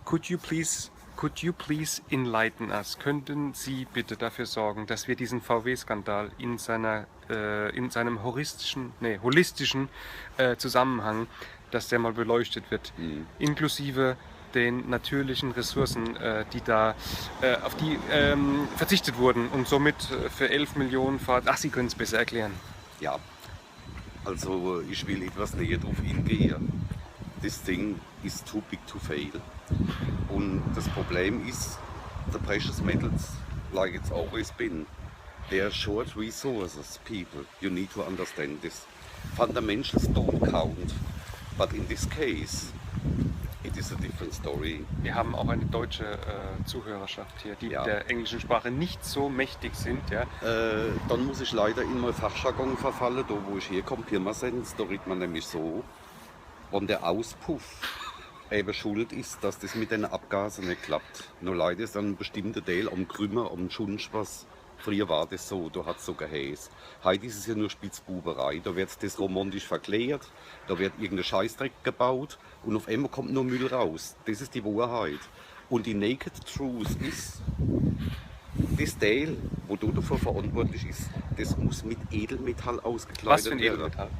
Could you please enlighten us? Könnten Sie bitte dafür sorgen, dass wir diesen VW-Skandal in seinem holistischen Zusammenhang, dass der mal beleuchtet wird, inklusive den natürlichen Ressourcen, die da auf die verzichtet wurden und somit für 11 Millionen Ach, Sie können es besser erklären. Ja, also ich will etwas näher drauf hingehen. This thing is too big to fail. Und das Problem ist, the precious metals, like it's always been, they are short resources, people. You need to understand this. Fundamentals don't count, but in this case, it is a different story. Wir haben auch eine deutsche Zuhörerschaft hier, die der englischen Sprache nicht so mächtig sind. Ja? Dann muss ich leider in meinen Fachjargon verfallen, da wo ich herkomme, Pirmasens, da redet man nämlich so, wenn der Auspuff eben schuld ist, dass das mit den Abgasen nicht klappt. Nur leider ist dann ein bestimmter Teil am Krümmer, am Schunsch was. Früher war das so, da hat es so geheißen. Heute ist es ja nur Spitzbuberei. Da wird das romantisch verklärt, da wird irgendein Scheißdreck gebaut und auf einmal kommt nur Müll raus. Das ist die Wahrheit. Und die Naked Truth ist, das Teil, wo du dafür verantwortlich ist, das muss mit Edelmetall ausgekleidet Was für ein werden. Edelmetall?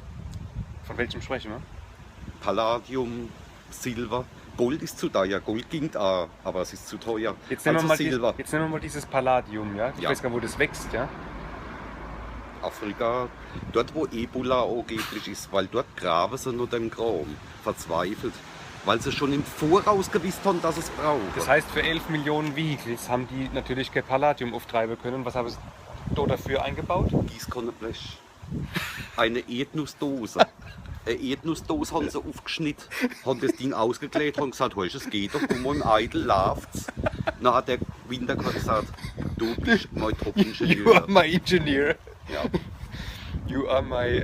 Von welchem sprechen wir? Palladium, Silber. Gold ist zu teuer, Gold ging auch, aber es ist zu teuer. Jetzt nehmen, also Silber. jetzt nehmen wir mal dieses Palladium, ja? Ich weiß gar nicht, wo das wächst, ja? Afrika, dort wo Ebola angeblich ist, weil dort graben sie nur den Kram, verzweifelt, weil sie schon im Voraus gewusst haben, dass es braucht. Das heißt, für 11 Millionen Vehicles haben die natürlich kein Palladium auftreiben können. Was haben sie da dafür eingebaut? Gießkannenblech. Eine Erdnussdose. Eine Erdnussdose haben sie aufgeschnitten, haben das Ding ausgekleidet und gesagt, hey, es geht doch, guck mal, im Eitel läuft's. Dann hat der Winterkorn gesagt, du bist mein Top-Ingenieur. You are my engineer. Ja. You are my...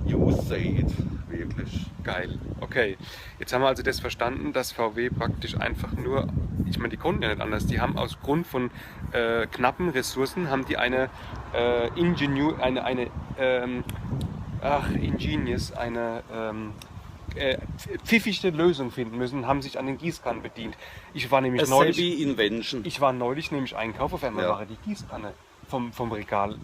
You say it. Wirklich. Geil. Okay. Jetzt haben wir also das verstanden, dass VW praktisch einfach nur... Ich meine, die konnten ja nicht anders. Die haben aus Grund von knappen Ressourcen, haben die eine pfiffige Lösung finden müssen, haben sich an den Gießkannen bedient. Ich war nämlich neulich nämlich einkaufen, auf einmal war die Gießkanne vom Regal.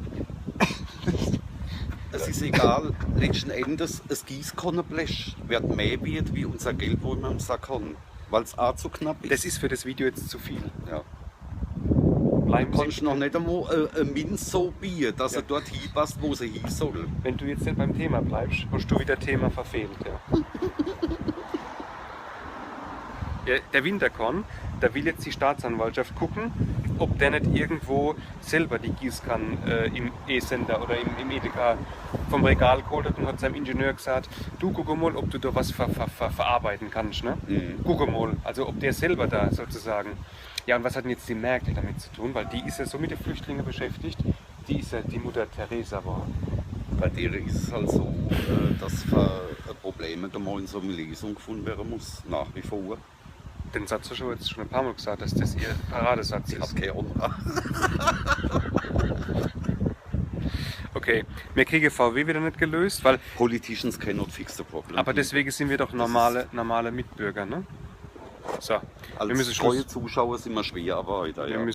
Es ist egal, letzten Endes, das Gießkannenblech wird mehr wert wie unser Geld, wo wir im Sack haben, weil es auch zu knapp ist. Das ist für das Video jetzt zu viel. Ja. Bleiben Du kannst noch nicht einmal eine Minz so bieten, dass er dort hinpasst, wo sie hin soll. Wenn du jetzt nicht beim Thema bleibst, hast du wieder Thema verfehlt. Ja. Der Winterkorn, da will jetzt die Staatsanwaltschaft gucken, ob der nicht irgendwo selber die Gießkannen im E-Center oder im Edeka vom Regal geholt hat und hat seinem Ingenieur gesagt, du guck mal, ob du da was verarbeiten kannst. Ne? Guck mal, also ob der selber da sozusagen. Ja, und was hat denn jetzt die Märkte damit zu tun? Weil die ist ja so mit den Flüchtlingen beschäftigt, die ist ja die Mutter Teresa war. Bei der ist es halt so, dass für Probleme da mal in so eine Lesung gefunden werden muss, nach wie vor. Den Satz hast du jetzt schon ein paar Mal gesagt, dass das ihr Paradesatz Ich ist. hab keine Ahnung. Okay, wir kriegen VW wieder nicht gelöst, weil... Politicians cannot fix the problem. Aber deswegen sind wir doch normale Mitbürger, ne? So, als wir müssen treue Schluss. Zuschauer sind wir schwer, aber weiter. Wir Ja.